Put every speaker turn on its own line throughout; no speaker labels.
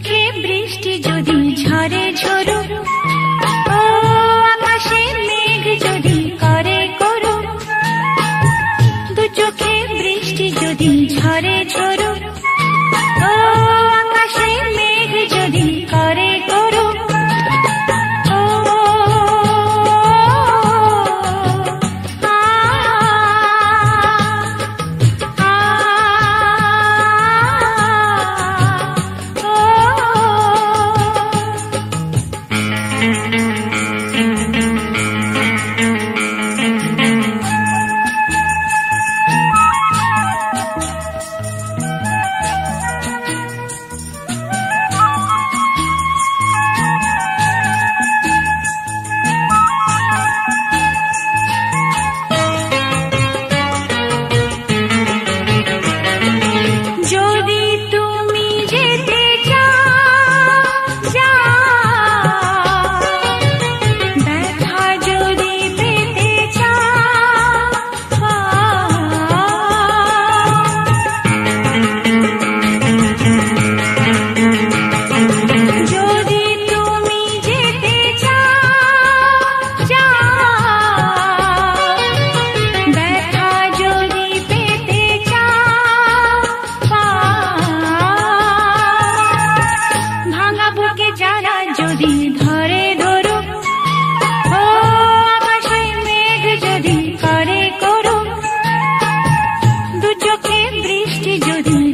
চোখে বৃষ্টি যদি ঝরে ঝরুক, ও আকাশে মেঘ যদি করে করুক, দু চোখে বৃষ্টি যদি ঝরে ঝরুক, ও আকাশে মেঘ যদি করে করুক,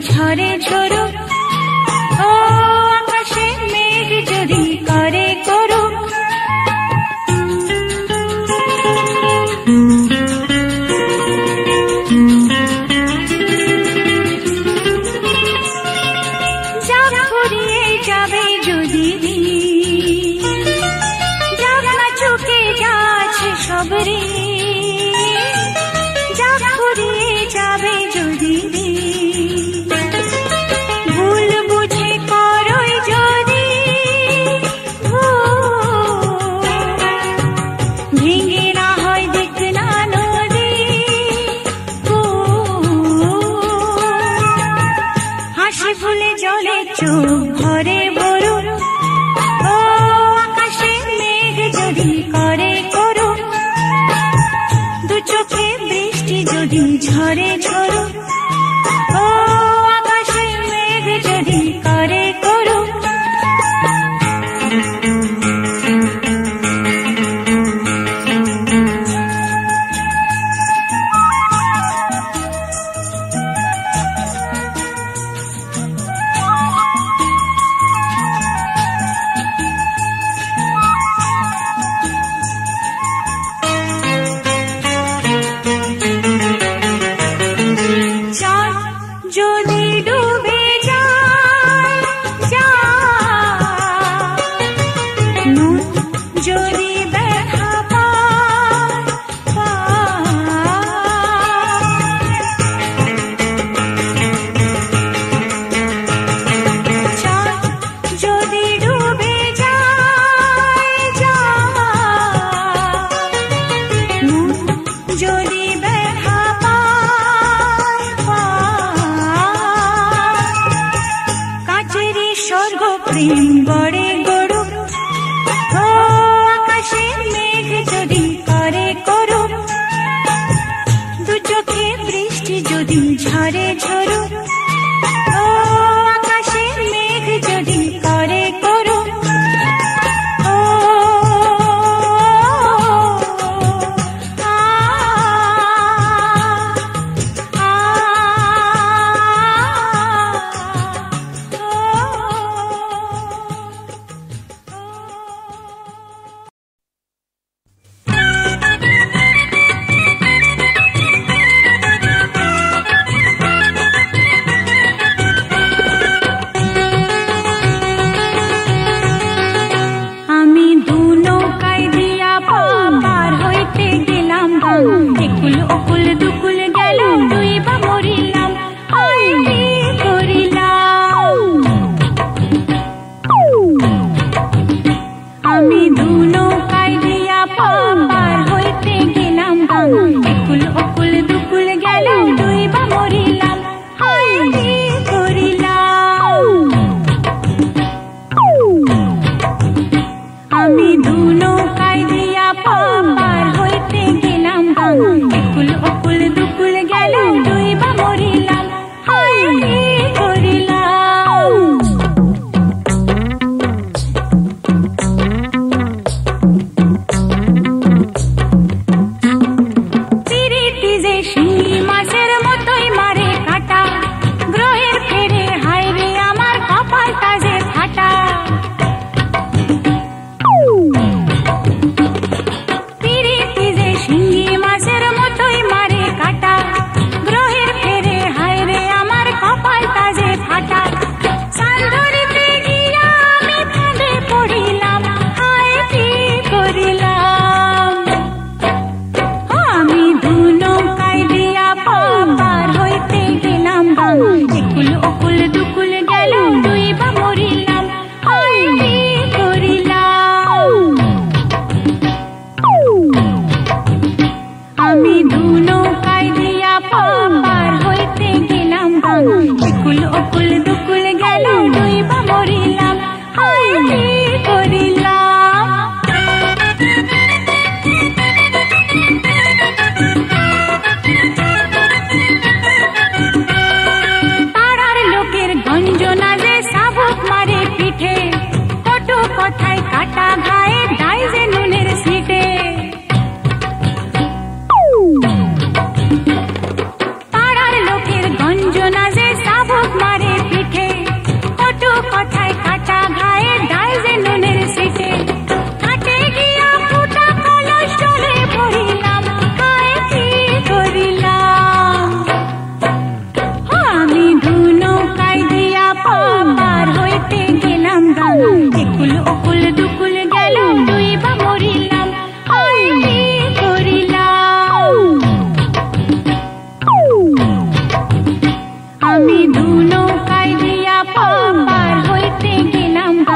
ঝরে ঝরুক, ও আকাশে মেঘ যদি করে করুক, বড়ে গড়ুক, ও আকাশে মেঘ যদি করে করুক, দু চোখে বৃষ্টি যদি ঝরে ঝরুক, ও আকাশে মেঘ যদি করে করুক,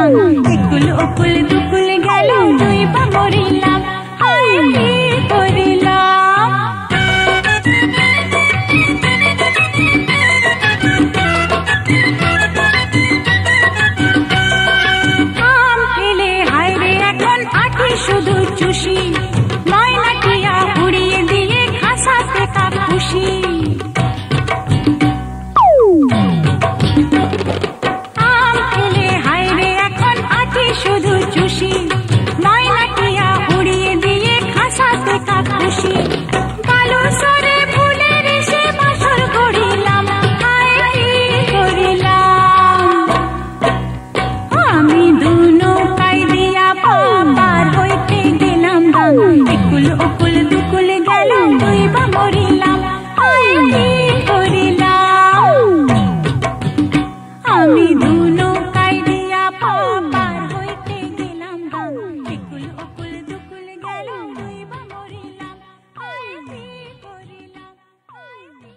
দাম একুল ওকুল দুকুল গেল দুই পা মরিলাম হায় কি করিলাম আম ফেলে হায় রে এখন আঠি শুধু চুষি ময়নাটিয়া উড়িয়ে দিয়ে খাসাতে কা খুশি শুধু চুষি ময়নাটিয়া উড়িয়ে দিয়ে খাসাতে কা খুশি কালো সরে ফুলের এসে বাসর করিলাম হায় কি করিলাম আমি দু নৌকায় দিয়া পার হইতে গেলাম দাম একুল ওকুল দুকুল গেল দুই বা মরিলাম হায় কি করিলাম আমি দু নৌকায় দিয়া পার হইতে গেলাম দাম একুল ওকুল দুকুল গেল দুই বা মরিলাম হায় কি করিলাম হায় কি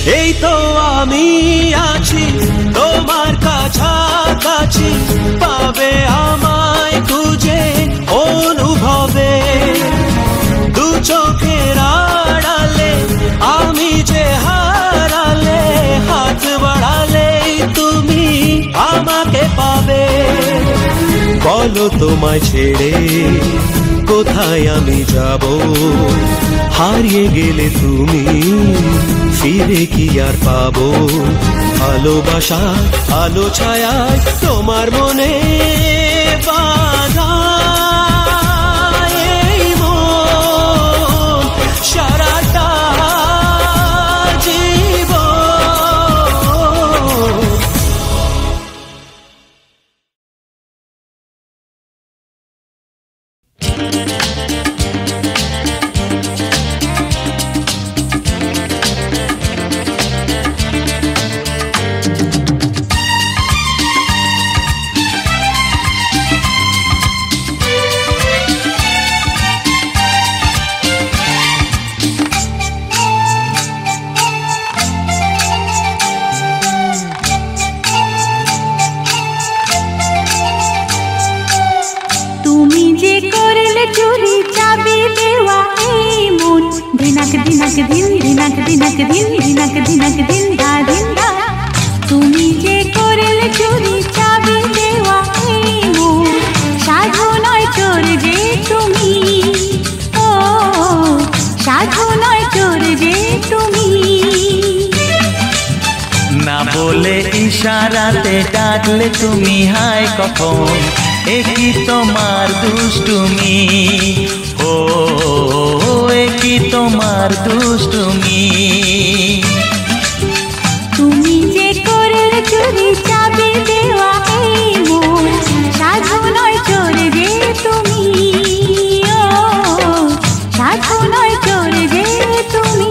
এই তো আমি আছি তোমার কাছাকাছি, পাবে আমায় খুঁজে অনুভবে। দু চোখের আড়ালে আমি যে হারালে, হাত বাড়ালেই তুমি আমাকে পাবে। বলো তোমায় ছেড়ে কোথায় আমি যাব, হারিয়ে গেলে তুমি ফিরে কি আর পাবো? ভালোবাসা আলো ছায়ায় তোমার মনে বাঁধা এই মন সারাটা জীবন।
তুমি যে করলে চুরি চাবি দেওয়া এই মন, সাধু নয় চোর যে তুমি, ও সাধু নয় চোর যে তুমি।
না বলে ইশারাতে ডাকলে তুমি হায় কখন, একই তোমার দুষ্টুমি, ও একই তোমার দুষ্টুমি।
তুমি যে করলে চুরি চাবি দেওয়া এই মন, সাধু নয় চোর যে তুমি, ও সাধু নয় চোর যে তুমি।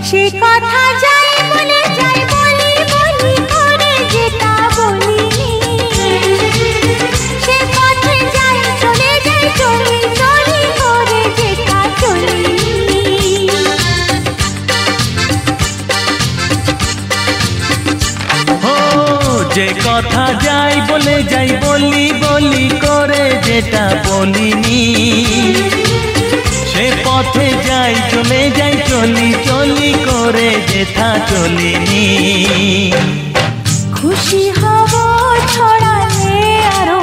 সে কথা যাই বলে যাই বলি বলি করে যেটা বলিনি, সে পথে যাই চলে যাই চলি চলি করে যেটা চলিনি।
ও যে কথা যাই বলে যাই বলি বলি করে যেটা বলিনি, সে পথে যাই চলে যাই চলি চলি করে যেথা চলিনি।
খুশি হব ছড়ালে আরো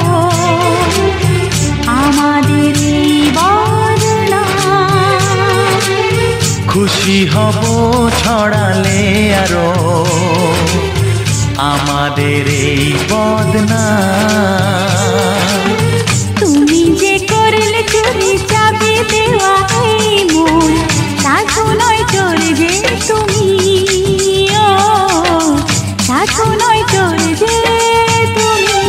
আমাদের এই বদনাম,
খুশি হব ছড়ালে আরো আমাদের এই বদনাম।
তুমি যে করলে চুরি চাবি দেওয়া এই মন, সাধু নয় চোর যে তুমি, ও সাধু নয় চোর যে তুমি।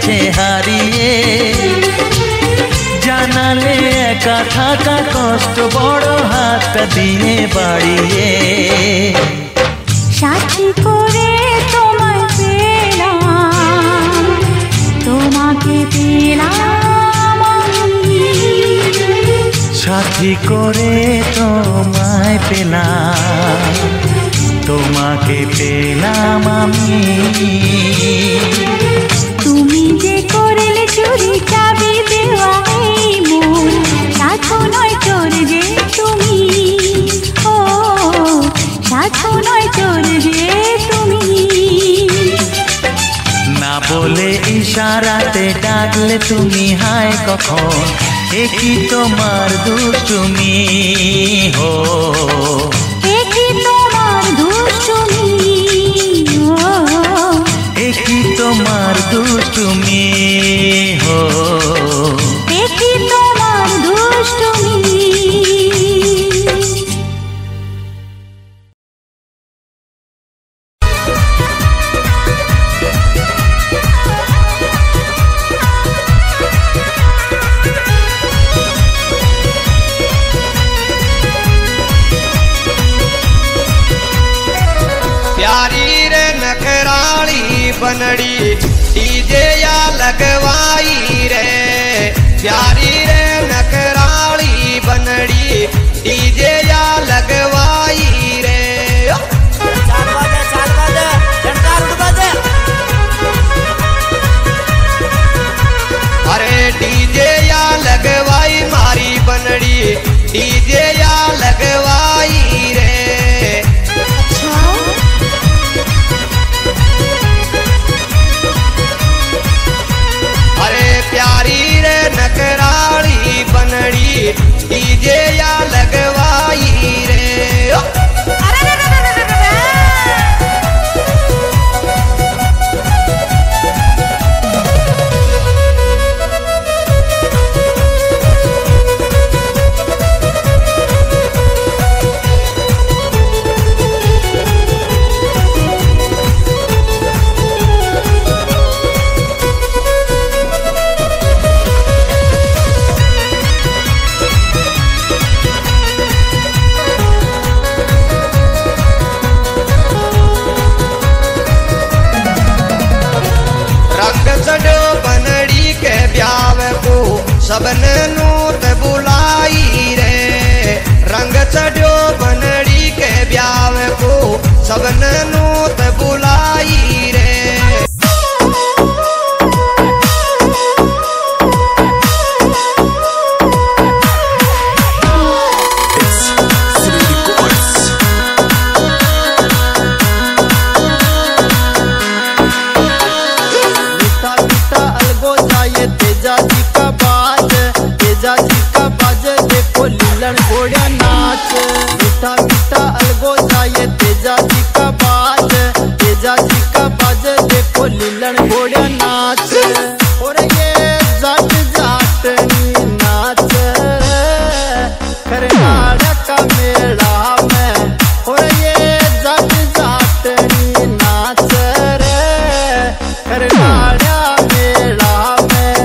গেছে হারিয়ে। জানালে একা থাকা কষ্ট বড় হাতটা দিয়ে বাড়িয়ে।
সাথী করে তোমায় পেলাম, তোমাকে পেলাম আমি।
সাথী করে তোমায় পেলাম, তোমাকে পেলাম আমি।
তুমি যে করলে চুরি চাবি দেওয়া এই মন, সাথে নয় চোর যে তুমি। ও সাথে নয় চোর যে তুমি।
না বলে ইশারাতে ডাকলে তুমি হায় কখন, এ কি তোমার দুষ্টুমি হো,
এ কি তোমার দুষ্টুমি,
এ কি তোমার দুষ্টুমি হো,
এ কি তোমার দুষ্টুমি।
बनड़ी डीजे या लगवाई रे, प्यारी रे नकराली बनड़ी डीजे या लगवाई रे। चाल बाजे डंकार उड़ बाजे। अरे डीजे या लगवाई मारी बनड़ी डीजे या लगवाई रे। प्यारी रे नकराली बनड़ी डीजे या लगवाई रे। बनड़ी के ब्याव को सबने नूत बुलाई रे। रंग चढ़ो बनड़ी के ब्याव को सबने नूत बुलाई रे। घोड़ा नाच मीठा मीठा अलगो जाए तेजा जी का बाज, तेजा जी का बाज देखो लीलन घोड़ा नाच। और ये जाट जाटनी नाच करनाड़ा का मेला में। और ये जाट जाटनी नाच रे करनाड़ा मेला में।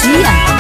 जिया।